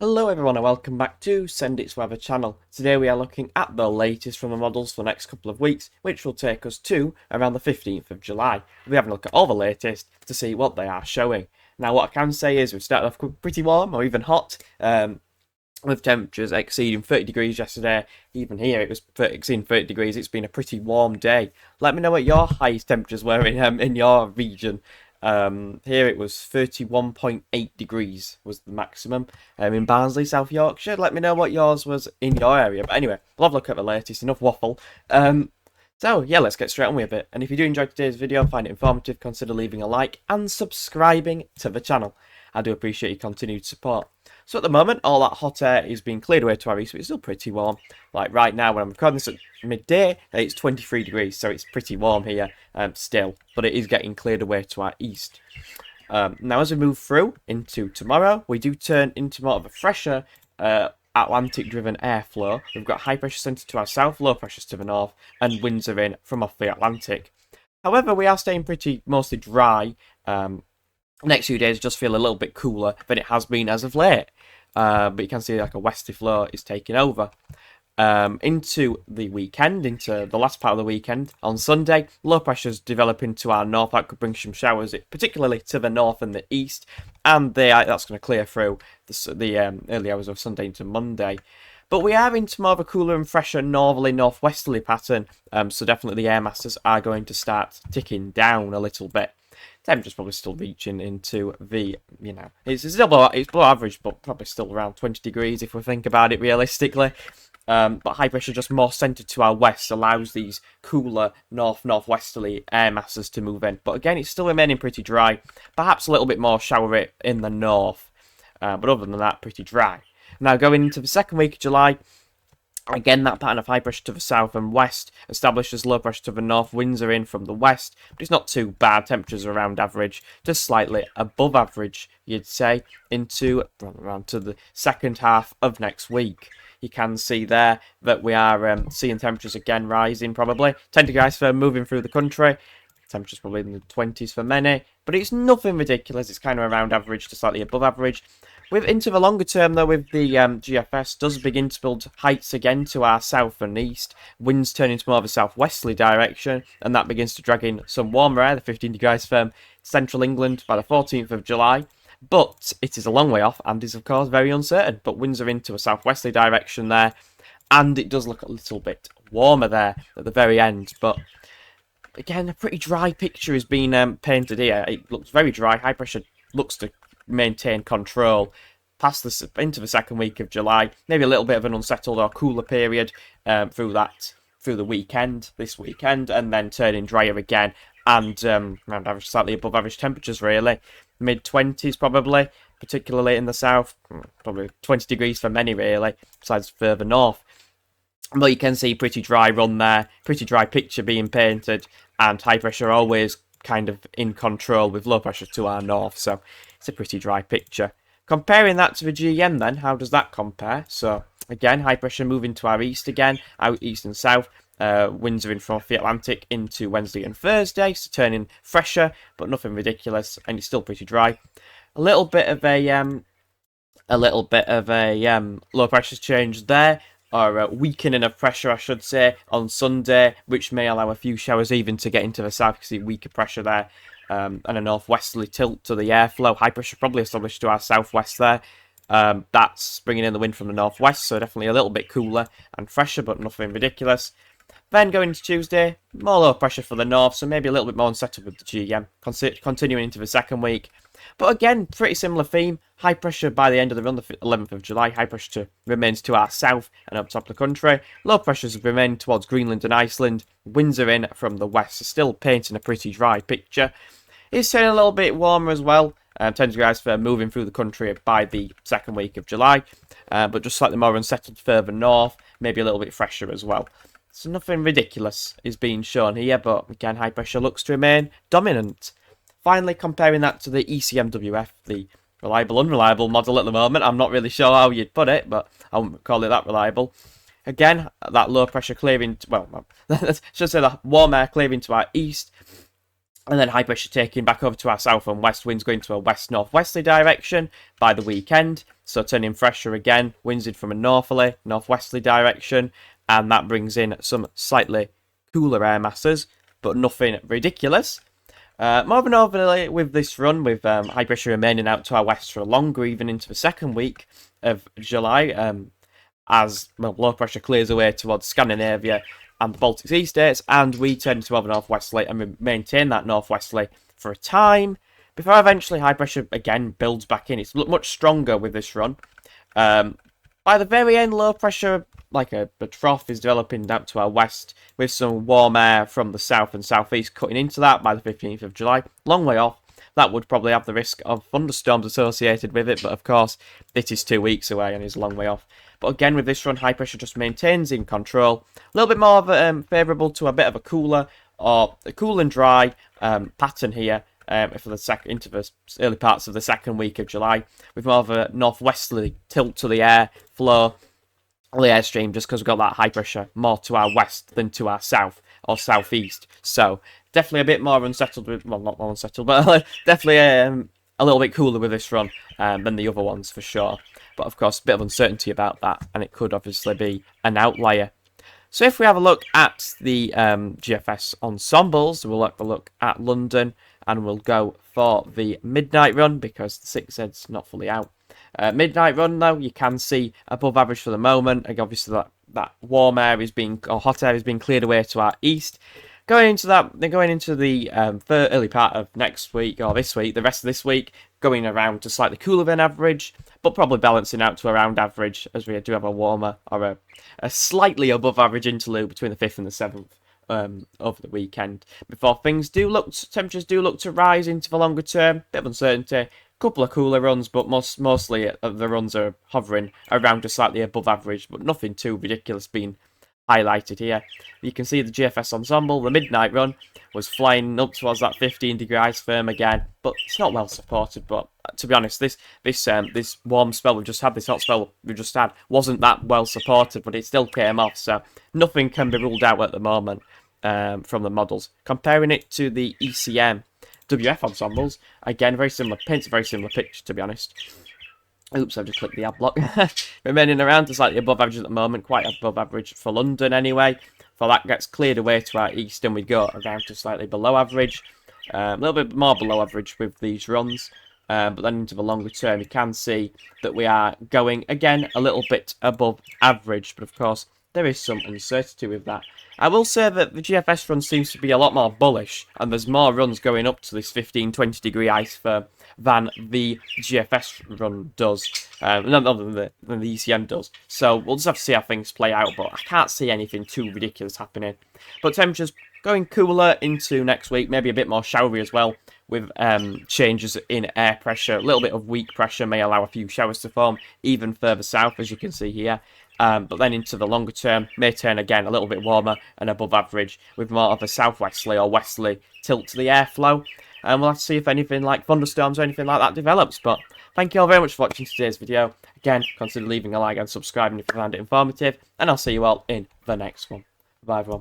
Hello everyone and welcome back to Send It's Weather channel. Today we are looking at the latest from the models for the next couple of weeks, which will take us to around the 15th of July. We'll be having a look at all the latest to see what they are showing. Now what I can say is we've started off pretty warm or even hot, with temperatures exceeding 30 degrees yesterday. Even here it was exceeding 30 degrees. It's been a pretty warm day. Let me know what your highest temperatures were in your region. Here it was 31.8 degrees was the maximum in Barnsley, South Yorkshire. Let me know what yours was in your area. But anyway, we'll have a look at the latest. Enough waffle. So yeah, let's get straight on with it. And if you do enjoy today's video and find it informative, consider leaving a like and subscribing to the channel. I do appreciate your continued support. So at the moment, all that hot air is being cleared away to our east, but it's still pretty warm. Like right now, when I'm recording this at midday, it's 23 degrees, so it's pretty warm here still. But it is getting cleared away to our east. Now, as we move through into tomorrow, we do turn into more of a fresher Atlantic-driven airflow. We've got high pressure centre to our south, low pressures to the north, and winds are in from off the Atlantic. However, we are staying mostly dry. Next few days just feel a little bit cooler than it has been as of late. But you can see like a westerly flow is taking over. Into the weekend, into the last part of the weekend, on Sunday, low pressures developing to our north. That could bring some showers, particularly to the north and the east. And that's going to clear through the early hours of Sunday into Monday. But we are into more of a cooler and fresher northerly-northwesterly pattern. So definitely the air masses are going to start ticking down a little bit. Temperature's probably still reaching into the, it's still below average, but probably still around 20 degrees if we think about it realistically. But high pressure just more centred to our west allows these cooler northwesterly air masses to move in. But again, it's still remaining pretty dry. Perhaps a little bit more showery in the north. But other than that, pretty dry. Now going into the second week of July, again, that pattern of high pressure to the south and west establishes low pressure to the north. Winds are in from the west, but it's not too bad. Temperatures are around average, just slightly above average, you'd say, into around to the second half of next week. You can see there that we are seeing temperatures again rising, probably. 10 degrees for moving through the country. Temperatures probably in the 20s for many, but it's nothing ridiculous. It's kind of around average to slightly above average. Into the longer term, though, with the GFS, does begin to build heights again to our south and east. Winds turn into more of a southwesterly direction, and that begins to drag in some warmer air, the 15 degrees from central England by the 14th of July. But it is a long way off and is, of course, very uncertain. But winds are into a southwesterly direction there, and it does look a little bit warmer there at the very end. But again, a pretty dry picture is being painted here. It looks very dry. High pressure looks to maintain control past this into the second week of July. Maybe a little bit of an unsettled or cooler period through the weekend, this weekend, and then turning drier again and around average, slightly above average temperatures really. Mid-20s probably, particularly in the south. Probably 20 degrees for many really, besides further north. But you can see pretty dry run there, pretty dry picture being painted, and high pressure always kind of in control with low pressure to our north, so it's a pretty dry picture. Comparing that to the GM then, how does that compare? So again, high pressure moving to our east again, out east and south. Winds are in from the Atlantic into Wednesday and Thursday, so turning fresher, but nothing ridiculous, and it's still pretty dry. A little bit of a low pressure change there, or a weakening of pressure, I should say, on Sunday, which may allow a few showers even to get into the south. You can see weaker pressure there, and a northwesterly tilt to the airflow. High pressure probably established to our southwest there. That's bringing in the wind from the northwest, so definitely a little bit cooler and fresher, but nothing ridiculous. Then going into Tuesday, more low pressure for the north, so maybe a little bit more unsettled with the GM, continuing into the second week. But again, pretty similar theme. High pressure by the end of the run, the 11th of July. High pressure remains to our south and up top of the country. Low pressures remain towards Greenland and Iceland. Winds are in from the west, so still painting a pretty dry picture. It's turning a little bit warmer as well. 10 degrees for moving through the country by the second week of July. But just slightly more unsettled further north. Maybe a little bit fresher as well. So nothing ridiculous is being shown here, but again, high pressure looks to remain dominant. Finally, comparing that to the ECMWF, the reliable-unreliable model at the moment. I'm not really sure how you'd put it, but I wouldn't call it that reliable. Again, that low pressure clearing, I should say the warm air clearing to our east. And then high pressure taking back over to our south and west, winds going to a west-northwesterly direction by the weekend. so turning fresher again, winds in from a northerly, northwesterly direction, and that brings in some slightly cooler air masses, but nothing ridiculous. More of a northerly with this run, with high pressure remaining out to our west for longer, even into the second week of July, as low pressure clears away towards Scandinavia and the Baltic Sea states, and we turn to have a northwesterly and we maintain that northwesterly for a time before eventually high pressure again builds back in. It's much stronger with this run. By the very end, low pressure, like a trough, is developing out to our west with some warm air from the south and southeast cutting into that by the 15th of July. Long way off. That would probably have the risk of thunderstorms associated with it, but of course, it is 2 weeks away and is a long way off. But again, with this run, high pressure just maintains in control. A little bit more of a, favourable to a bit of a cooler or a cool and dry pattern here for the into the early parts of the second week of July, with more of a northwesterly tilt to the air flow, the airstream, just because we've got that high pressure more to our west than to our south or southeast. So definitely a bit more unsettled with, well, not more unsettled, but definitely a little bit cooler with this run than the other ones for sure. But of course, a bit of uncertainty about that, and it could obviously be an outlier. So if we have a look at the GFS ensembles, we'll have a look at London, and we'll go for the midnight run because the 6Z's not fully out. Midnight run though, you can see above average for the moment. Like obviously that warm air is being, or hot air is being cleared away to our east. Going into that, they're going into the early part of next week or this week, the rest of this week, going around to slightly cooler than average, but probably balancing out to around average as we do have a warmer or a slightly above average interlude between the 5th and the 7th over the weekend. Before temperatures do look to rise into the longer term, bit of uncertainty. Couple of cooler runs, but mostly the runs are hovering around just slightly above average, but nothing too ridiculous being highlighted here. You can see the GFS ensemble, the midnight run, was flying up towards that 15-degree ice firm again, but it's not well supported. But to be honest, this warm spell we've just had, this hot spell we've just had, wasn't that well supported, but it still came off, so nothing can be ruled out at the moment from the models. Comparing it to the ECM WF ensembles, again, paints a very similar picture, to be honest. Oops, I've just clicked the ad block. Remaining around to slightly above average at the moment, quite above average for London anyway. For that gets cleared away to our east and we go around to slightly below average. A little bit more below average with these runs. But then into the longer term, you can see that we are going, again, a little bit above average. But of course, there is some uncertainty with that. I will say that the GFS run seems to be a lot more bullish, and there's more runs going up to this 15-20 degree ice firm than the GFS run does, than the ECM does. So we'll just have to see how things play out, but I can't see anything too ridiculous happening. But temperatures going cooler into next week, maybe a bit more showery as well, with changes in air pressure. A little bit of weak pressure may allow a few showers to form even further south, as you can see here. But then into the longer term, may turn again a little bit warmer and above average, with more of a southwesterly or westerly tilt to the airflow. And we'll have to see if anything like thunderstorms or anything like that develops. But thank you all very much for watching today's video. Again, consider leaving a like and subscribing if you found it informative. And I'll see you all in the next one. Bye everyone.